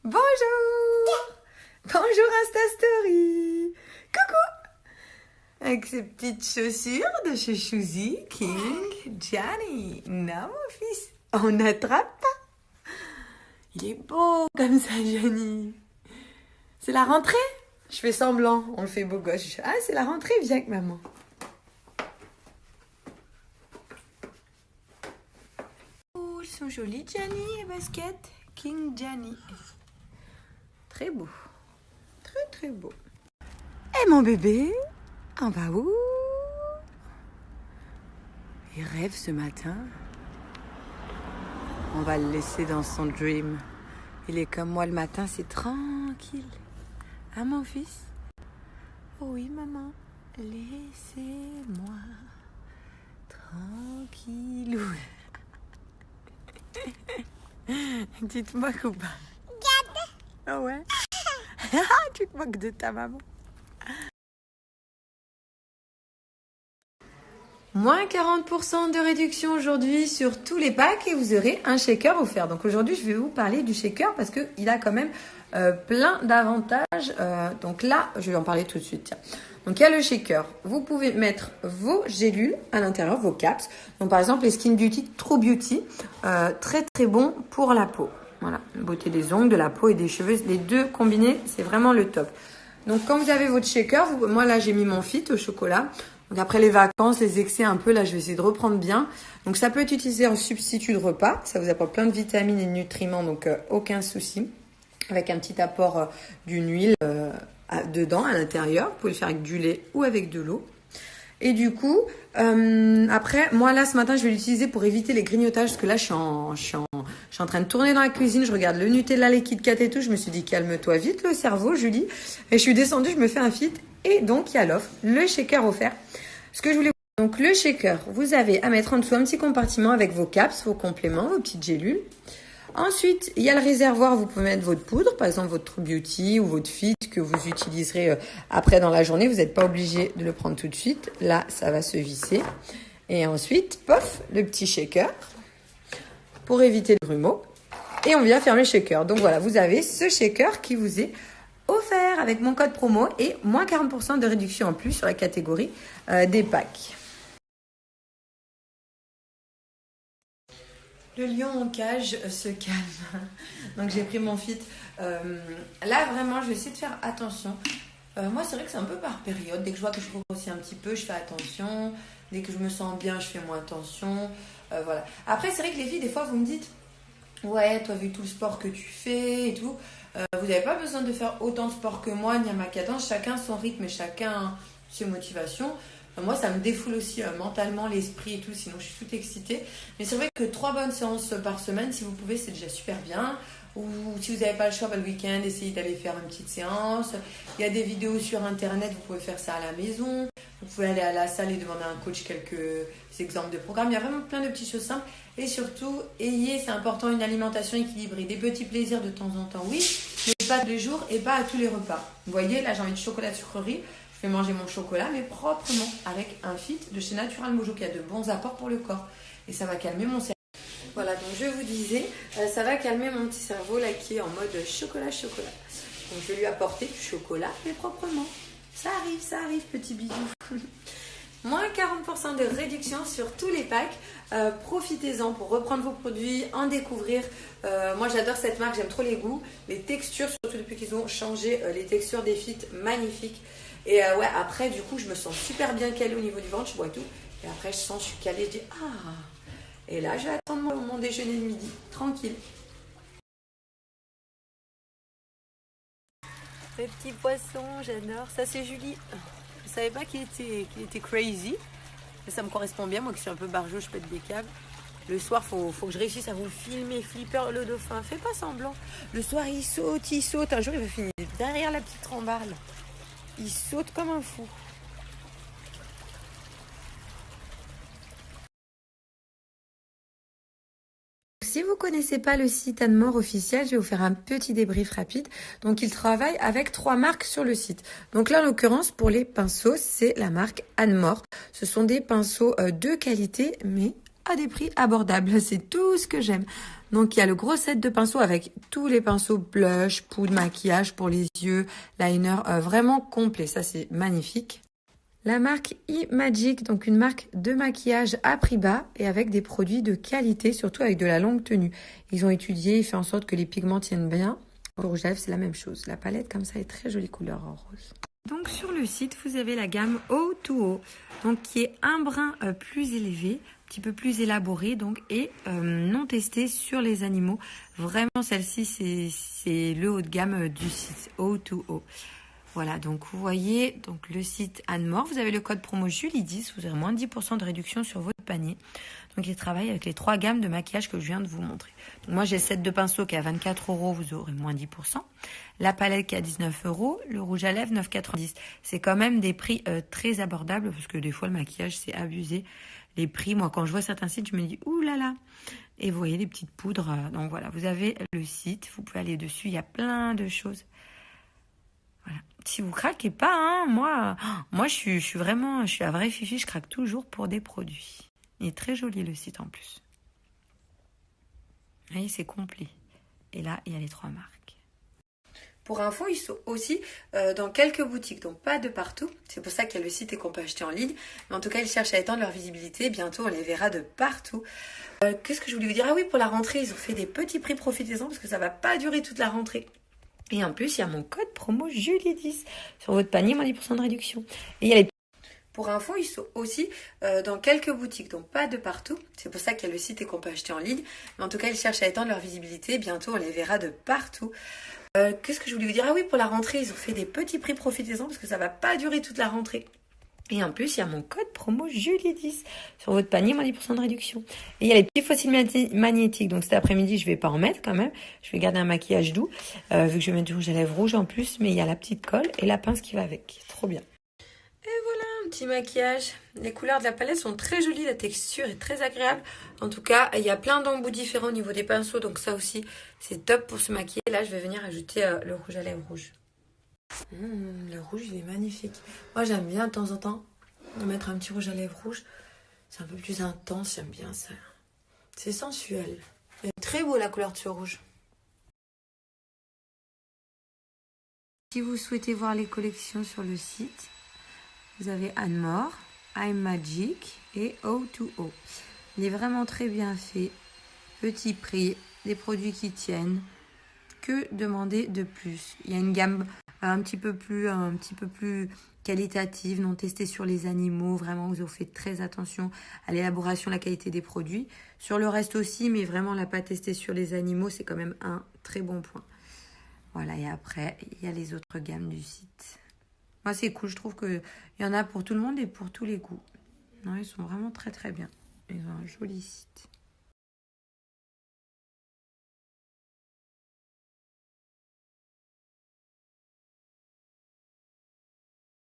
Bonjour! Bonjour Instastory! Coucou! Avec ses petites chaussures de chez Choosy, King, Gianni. Non, mon fils, on n'attrape pas. Il est beau comme ça, Gianni. C'est la rentrée? Je fais semblant, on le fait beau gosse. Ah, c'est la rentrée, viens avec maman. Oh, ils sont jolis, Gianni et basket. King Gianni. Très beau. Très, très beau. Et mon bébé, en bas où? Il rêve ce matin. On va le laisser dans son dream. Il est comme moi le matin, c'est tranquille. Hein, mon fils? Oh oui, maman. Laissez-moi tranquille. Dites-moi ou pas? Ah ouais? Tu te moques de ta maman. Moins 40% de réduction aujourd'hui sur tous les packs et vous aurez un shaker offert. Donc aujourd'hui, je vais vous parler du shaker parce qu'il a quand même plein d'avantages. Donc là, je vais en parler tout de suite. Tiens. Donc il y a le shaker. Vous pouvez mettre vos gélules à l'intérieur, vos caps. Donc par exemple, les Skin Beauty True Beauty, très très bon pour la peau. Voilà, beauté des ongles, de la peau et des cheveux, les deux combinés, c'est vraiment le top. Donc quand vous avez votre shaker, moi là j'ai mis mon Fit au chocolat. Donc après les vacances, les excès un peu, là je vais essayer de reprendre bien. Donc ça peut être utilisé en substitut de repas, ça vous apporte plein de vitamines et de nutriments, donc aucun souci. Avec un petit apport d'une huile dedans, à l'intérieur. Vous pouvez le faire avec du lait ou avec de l'eau. Et du coup, après, moi là ce matin, je vais l'utiliser pour éviter les grignotages parce que là je suis en train de tourner dans la cuisine, je regarde le Nutella, les Kit Kat et tout. Je me suis dit calme-toi vite le cerveau, Julie. Et je suis descendue, je me fais un fit et donc il y a l'offre, le shaker offert. Ce que je voulais donc le shaker, vous avez à mettre en dessous un petit compartiment avec vos caps, vos compléments, vos petites gélules. Ensuite, il y a le réservoir, vous pouvez mettre votre poudre, par exemple votre True Beauty ou votre Fit que vous utiliserez après dans la journée. Vous n'êtes pas obligé de le prendre tout de suite. Là, ça va se visser. Et ensuite, pof, le petit shaker pour éviter le grumeau. Et on vient fermer le shaker. Donc voilà, vous avez ce shaker qui vous est offert avec mon code promo et moins 40% de réduction en plus sur la catégorie des packs. Le lion en cage se calme. Donc j'ai pris mon Fit. Là vraiment, je vais essayer de faire attention. Moi, c'est vrai que c'est un peu par période. Dès que je vois que je grossis un petit peu, je fais attention. Dès que je me sens bien, je fais moins attention. Voilà. Après, c'est vrai que les filles, des fois, vous me dites, ouais, toi, vu tout le sport que tu fais et tout, vous n'avez pas besoin de faire autant de sport que moi, ni à ma cadence. Chacun son rythme et chacun ses motivations. Moi, ça me défoule aussi mentalement, l'esprit et tout, sinon je suis toute excitée. Mais c'est vrai que 3 bonnes séances par semaine, si vous pouvez, c'est déjà super bien. Ou si vous n'avez pas le choix, le week-end, essayez d'aller faire une petite séance. Il y a des vidéos sur Internet, vous pouvez faire ça à la maison. Vous pouvez aller à la salle et demander à un coach quelques exemples de programmes. Il y a vraiment plein de petites choses simples. Et surtout, c'est important, une alimentation équilibrée. Des petits plaisirs de temps en temps, oui, mais pas tous les jours et pas à tous les repas. Vous voyez, là j'ai envie de chocolat de sucrerie. Je vais manger mon chocolat, mais proprement, avec un Fit de chez Natural Mojo qui a de bons apports pour le corps. Et ça va calmer mon cerveau. Voilà, donc je vous disais, ça va calmer mon petit cerveau là qui est en mode chocolat. Donc je vais lui apporter du chocolat, mais proprement. Ça arrive, petit bisou. Moins 40% de réduction sur tous les packs. Profitez-en pour reprendre vos produits, en découvrir. Moi j'adore cette marque, j'aime trop les goûts, les textures, surtout depuis qu'ils ont changé les textures des Fit, magnifiques. Et ouais, après, du coup, je me sens super bien calée au niveau du ventre, je bois tout. Et après, je suis calée, je dis ah. Et là, je vais attendre mon déjeuner de midi, tranquille. Le petit poisson, j'adore. Ça, c'est Julie. Je ne savais pas qu'il était crazy. Mais ça me correspond bien, moi qui suis un peu barjot, je pète des câbles. Le soir, faut que je réussisse à vous filmer. Flipper, le dauphin, fais pas semblant. Le soir, il saute. Un jour, il va finir derrière la petite rambarde. Il saute comme un fou. Si vous ne connaissez pas le site Anne-Maure officiel, je vais vous faire un petit débrief rapide. Donc, il travaille avec 3 marques sur le site. Donc là, en l'occurrence, pour les pinceaux, c'est la marque Anne-Maure. Ce sont des pinceaux de qualité, mais à des prix abordables. C'est tout ce que j'aime. Donc il y a le gros set de pinceaux avec tous les pinceaux blush, poudre, maquillage pour les yeux, liner, vraiment complet. Ça c'est magnifique. La marque E-Magic, donc une marque de maquillage à prix bas et avec des produits de qualité, surtout avec de la longue tenue. Ils ont étudié et fait en sorte que les pigments tiennent bien. Le rouge à lèvres, c'est la même chose. La palette comme ça est très jolie couleur en rose. Donc sur le site, vous avez la gamme O2O, donc qui est un brin plus élevé, un petit peu plus élaboré, donc et non testée sur les animaux. Vraiment, celle-ci, c'est le haut de gamme du site O2O. Voilà, donc vous voyez donc le site Anne-Maure. Vous avez le code promo Julie10, vous aurez moins de 10% de réduction sur votre panier. Donc il travaille avec les 3 gammes de maquillage que je viens de vous montrer. Donc, moi j'ai le set de pinceaux qui est à 24 €, vous aurez moins 10%. La palette qui est à 19 €, le rouge à lèvres 9,90 €. C'est quand même des prix très abordables parce que des fois le maquillage c'est abusé. Les prix, moi quand je vois certains sites, je me dis ouh là là. Et vous voyez les petites poudres. Donc voilà, vous avez le site, vous pouvez aller dessus, il y a plein de choses. Voilà. Si vous craquez pas, hein, moi je suis vraiment, je suis la vraie fifi, je craque toujours pour des produits. Il est très joli le site en plus. Vous voyez, c'est complet. Et là, il y a les 3 marques. Pour info, ils sont aussi dans quelques boutiques, donc pas de partout. C'est pour ça qu'il y a le site et qu'on peut acheter en ligne. Mais en tout cas, ils cherchent à étendre leur visibilité. Bientôt, on les verra de partout. Qu'est-ce que je voulais vous dire? Ah oui, pour la rentrée, ils ont fait des petits prix, profitez-en parce que ça va pas durer toute la rentrée. Et en plus, il y a mon code promo Julie10 sur votre panier, moins 10% de réduction. Et il y a les... Pour info, ils sont aussi dans quelques boutiques, donc pas de partout. C'est pour ça qu'il y a le site et qu'on peut acheter en ligne. Mais en tout cas, ils cherchent à étendre leur visibilité. Bientôt, on les verra de partout. Qu'est-ce que je voulais vous dire? Ah oui, pour la rentrée, ils ont fait des petits prix, profitez-en parce que ça va pas durer toute la rentrée. Et en plus, il y a mon code promo Julie10 sur votre panier, moins 10% de réduction. Et il y a les petits fossiles magnétiques. Donc cet après-midi, je vais pas en mettre quand même. Je vais garder un maquillage doux, vu que je vais mettre du rouge à lèvres rouge en plus. Mais il y a la petite colle et la pince qui va avec. Trop bien. Et voilà, un petit maquillage. Les couleurs de la palette sont très jolies. La texture est très agréable. En tout cas, il y a plein d'embouts différents au niveau des pinceaux. Donc ça aussi, c'est top pour se maquiller. Là, je vais venir ajouter le rouge à lèvres rouge. Le rouge, il est magnifique. Moi, j'aime bien de temps en temps mettre un petit rouge à lèvres rouge. C'est un peu plus intense, j'aime bien ça. C'est sensuel. C'est très beau la couleur de ce rouge. Si vous souhaitez voir les collections sur le site, vous avez Anne-Maure, I'm Magic et O2O. Il est vraiment très bien fait. Petit prix, des produits qui tiennent. Que demander de plus? Il y a une gamme un petit peu plus qualitative, non testée sur les animaux. Vraiment, vous faites très attention à l'élaboration, la qualité des produits. Sur le reste aussi, mais vraiment, la pas testée sur les animaux, c'est quand même un très bon point. Voilà, et après, il y a les autres gammes du site. Moi, c'est cool, je trouve qu'il y en a pour tout le monde et pour tous les goûts. Non, ils sont vraiment très très bien. Ils ont un joli site.